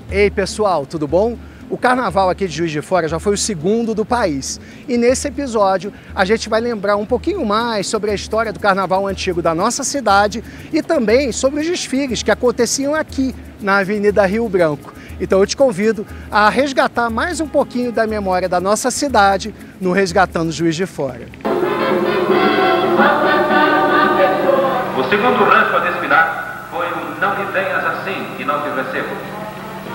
Ei pessoal, tudo bom? O carnaval aqui de Juiz de Fora já foi o segundo do país. E nesse episódio a gente vai lembrar um pouquinho mais sobre a história do carnaval antigo da nossa cidade e também sobre os desfiles que aconteciam aqui na Avenida Rio Branco. Então eu te convido a resgatar mais um pouquinho da memória da nossa cidade no Resgatando Juiz de Fora. O segundo rancho a desfilar foi o Não Me Tenhas Assim, que não te recebo.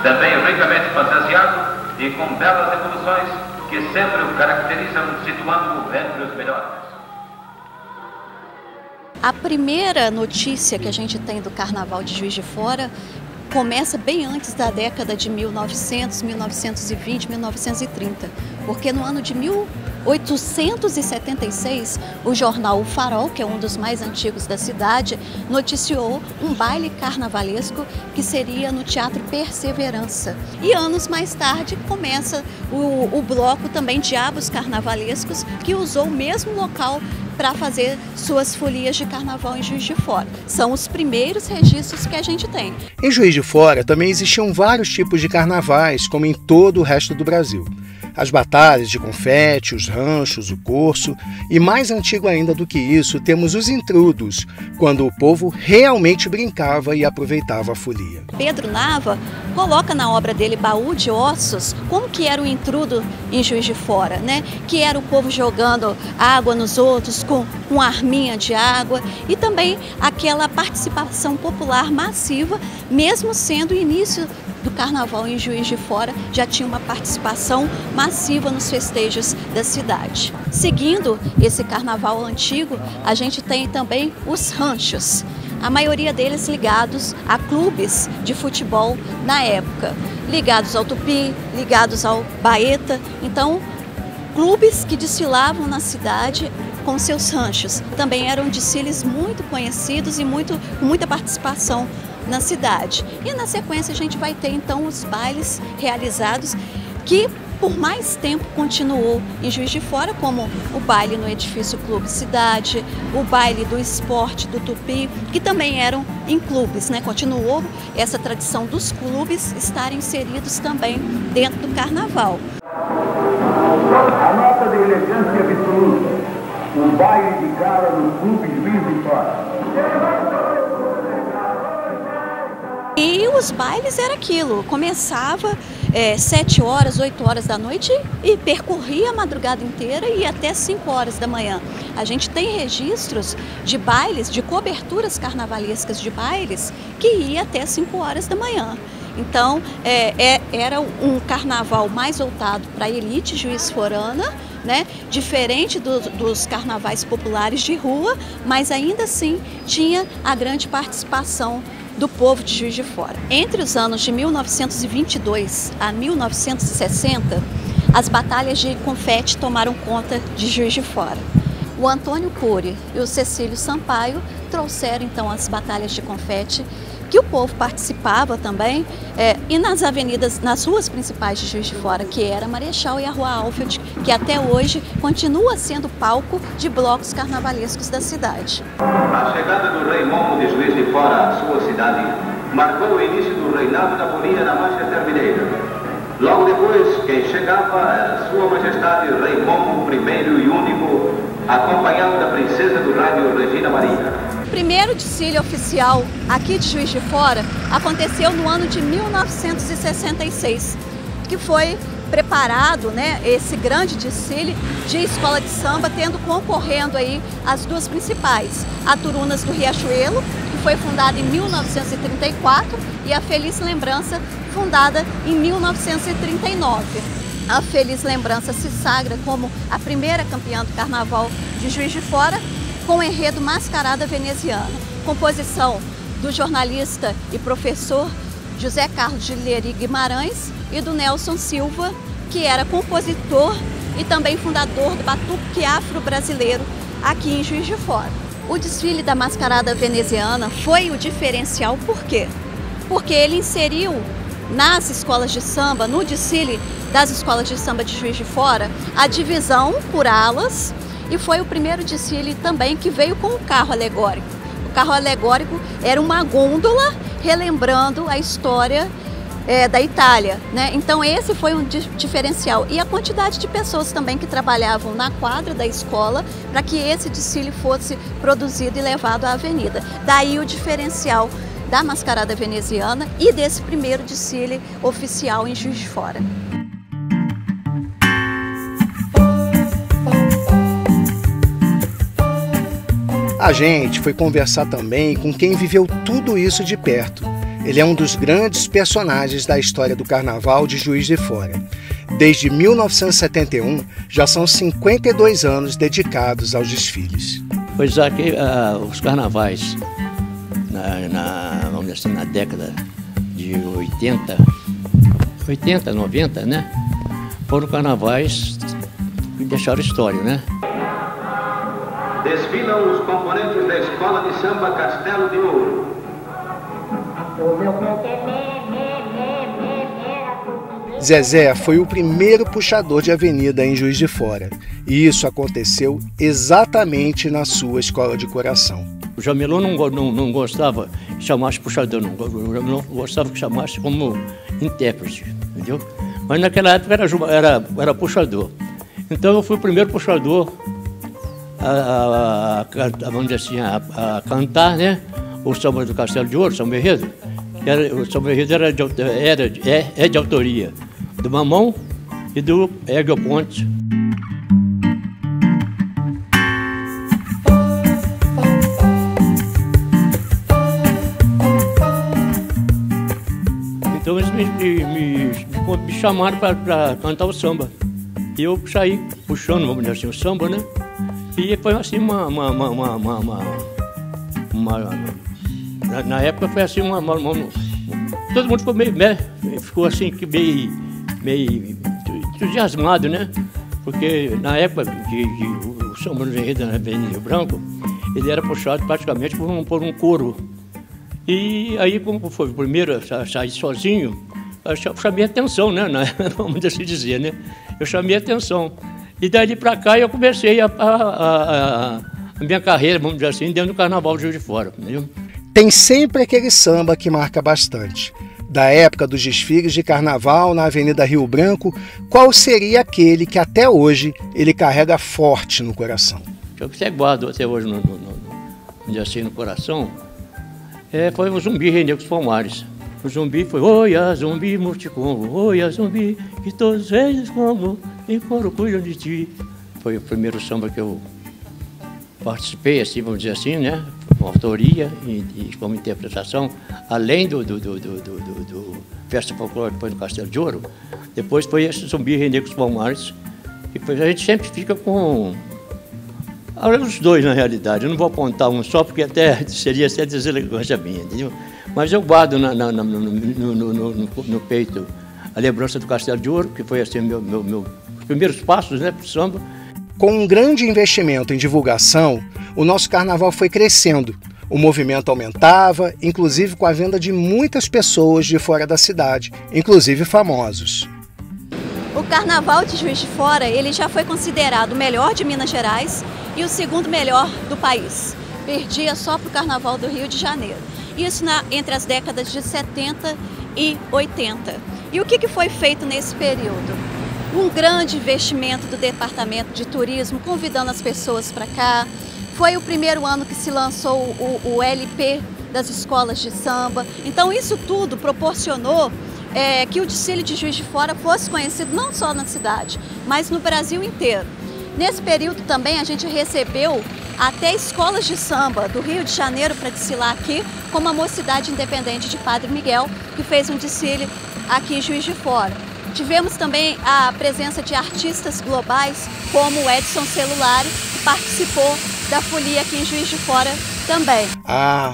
Também ricamente fantasiado e com belas evoluções que sempre o caracterizam, situando-o entre os melhores. A primeira notícia que a gente tem do Carnaval de Juiz de Fora começa bem antes da década de 1900, 1920, 1930, porque no ano de 1876, o jornal O Farol, que é um dos mais antigos da cidade, noticiou um baile carnavalesco que seria no Teatro Perseverança. E anos mais tarde começa o bloco também Diabos Carnavalescos, que usou o mesmo local para fazer suas folias de carnaval em Juiz de Fora. São os primeiros registros que a gente tem. Em Juiz de Fora também existiam vários tipos de carnavais, como em todo o resto do Brasil. As batalhas de confete, os ranchos, o corso e, mais antigo ainda do que isso, temos os intrudos, quando o povo realmente brincava e aproveitava a folia. Pedro Nava coloca na obra dele Baú de Ossos como que era o intrudo em Juiz de Fora, né? Que era o povo jogando água nos outros com arminha de água e também aquela participação popular massiva, mesmo sendo o início do carnaval em Juiz de Fora, já tinha uma participação massiva nos festejos da cidade. Seguindo esse carnaval antigo, a gente tem também os ranchos, a maioria deles ligados a clubes de futebol na época, ligados ao Tupi, ligados ao Baeta, então clubes que desfilavam na cidade com seus ranchos. Também eram desfiles muito conhecidos e com muita participação na cidade. E na sequência a gente vai ter então os bailes realizados que por mais tempo continuou em Juiz de Fora, como o baile no Edifício Clube Cidade, o baile do esporte do Tupi, que também eram em clubes, né? Continuou essa tradição dos clubes estarem inseridos também dentro do carnaval. A nota de elegância absoluta, o baile de gala no Clube Juiz de Fora. E os bailes era aquilo, começava 7 horas, 8 horas da noite e percorria a madrugada inteira e até 5 horas da manhã. A gente tem registros de bailes, de coberturas carnavalescas de bailes que ia até 5 horas da manhã. Então era um carnaval mais voltado para a elite juiz-forana, né? Diferente dos carnavais populares de rua, mas ainda assim tinha a grande participação do povo de Juiz de Fora. Entre os anos de 1922 a 1960, as batalhas de confete tomaram conta de Juiz de Fora. O Antônio Cury e o Cecílio Sampaio trouxeram então as batalhas de confete, que o povo participava também, e nas avenidas, nas ruas principais de Juiz de Fora, que era a Marechal e a Rua Alfield, que até hoje continua sendo palco de blocos carnavalescos da cidade. A chegada do Rei Momo de Juiz de Fora à sua cidade marcou o início do reinado da folia na Manchester Mineira. Logo depois, quem chegava era Sua Majestade Rei Momo I e único, acompanhado da princesa do rádio Regina Maria. O primeiro desfile oficial aqui de Juiz de Fora aconteceu no ano de 1966, que foi preparado, né, esse grande desfile de escola de samba, tendo concorrendo aí as duas principais, a Turunas do Riachuelo, que foi fundada em 1934, e a Feliz Lembrança, fundada em 1939. A Feliz Lembrança se sagra como a primeira campeã do Carnaval de Juiz de Fora, com o enredo Mascarada Veneziana, composição do jornalista e professor José Carlos de Leri Guimarães e do Nelson Silva, que era compositor e também fundador do Batuque Afro-Brasileiro aqui em Juiz de Fora. O desfile da Mascarada Veneziana foi o diferencial, por quê? Porque ele inseriu nas escolas de samba, no desfile das escolas de samba de Juiz de Fora, a divisão por alas e foi o primeiro desfile também que veio com o carro alegórico. O carro alegórico era uma gôndola relembrando a história da Itália, né? Então esse foi um diferencial. E a quantidade de pessoas também que trabalhavam na quadra da escola para que esse desfile fosse produzido e levado à avenida. Daí o diferencial da mascarada veneziana e desse primeiro desfile oficial em Juiz de Fora. A gente foi conversar também com quem viveu tudo isso de perto. Ele é um dos grandes personagens da história do Carnaval de Juiz de Fora. Desde 1971, já são 52 anos dedicados aos desfiles. Pois é, os carnavais, vamos dizer assim, na década de 80, 90, né? Foram carnavais que deixaram história, né? Desfilam os componentes da Escola de Samba Castelo de Ouro. Zezé foi o primeiro puxador de avenida em Juiz de Fora. E isso aconteceu exatamente na sua escola de coração. O Jamilão não gostava que chamasse puxador, não gostava que chamasse como intérprete, entendeu? Mas naquela época era puxador. Então eu fui o primeiro puxador vamos dizer assim, a cantar, né? O samba do Castelo de Ouro, Samba Enredo. O Samba Enredo é de autoria do Mamão e do Hélio Ponte. Então eles me chamaram para cantar o samba. E eu saí puxando, vamos dizer assim, o samba, né? E foi assim na época foi assim todo mundo ficou assim meio entusiasmado, né? Porque na época o samba do Enredo na Avenida Rio Branco, ele era puxado praticamente por um coro. E aí, como foi o primeiro a sair sozinho, eu chamei atenção, né? Vamos assim dizer, né? Eu chamei atenção. E dali para cá eu comecei a minha carreira, vamos dizer assim, dentro do Carnaval de Juiz de Fora. Entendeu? Tem sempre aquele samba que marca bastante. Da época dos desfiles de Carnaval na Avenida Rio Branco, qual seria aquele que até hoje ele carrega forte no coração? O que você guarda até hoje no coração foi o Zumbi Rei Negros Palmares. O Zumbi foi oia, Zumbi Morticombo, oia, Zumbi, que todos eles como em coro cuidam de ti. Foi o primeiro samba que eu participei, assim, vamos dizer assim, né? Com autoria e como interpretação, além do Festa Folclórica depois no Castelo de Ouro. Depois foi esse Zumbi Rei Negros Palmares, que a gente sempre fica com os dois, na realidade. Eu não vou apontar um só, porque até seria deselegância minha, entendeu? Mas eu guardo no peito a lembrança do Castelo de Ouro, que foi assim os primeiros passos, né, para o samba. Com um grande investimento em divulgação, o nosso carnaval foi crescendo. O movimento aumentava, inclusive com a venda de muitas pessoas de fora da cidade, inclusive famosos. O Carnaval de Juiz de Fora, ele já foi considerado o melhor de Minas Gerais e o segundo melhor do país. Perdia só para o Carnaval do Rio de Janeiro. Isso entre as décadas de 70 e 80. E o que foi feito nesse período? Um grande investimento do Departamento de Turismo, convidando as pessoas para cá. Foi o primeiro ano que se lançou o LP das escolas de samba. Então isso tudo proporcionou que o desfile de Juiz de Fora fosse conhecido não só na cidade, mas no Brasil inteiro. Nesse período também a gente recebeu até escolas de samba do Rio de Janeiro para desfilar aqui, como a Mocidade Independente de Padre Miguel, que fez um desfile aqui em Juiz de Fora. Tivemos também a presença de artistas globais, como o Edson Celulari, que participou da folia aqui em Juiz de Fora também.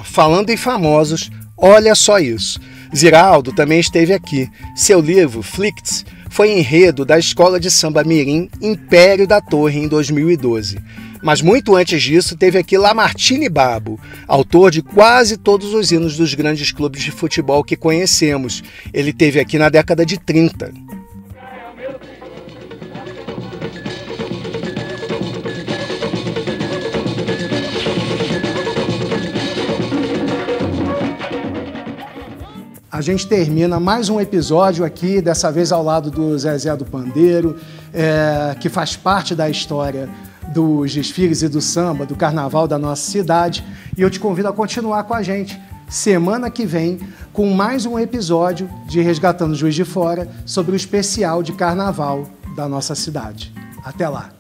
Falando em famosos, olha só isso. Ziraldo também esteve aqui. Seu livro, Flicts, foi enredo da Escola de Samba Mirim Império da Torre em 2012. Mas muito antes disso, teve aqui Lamartine Babo, autor de quase todos os hinos dos grandes clubes de futebol que conhecemos. Ele esteve aqui na década de 30. gente termina mais um episódio aqui, dessa vez ao lado do Zezé do Pandeiro, que faz parte da história dos desfiles e do samba, do carnaval da nossa cidade. E eu te convido a continuar com a gente semana que vem com mais um episódio de Resgatando Juiz de Fora sobre o especial de carnaval da nossa cidade. Até lá!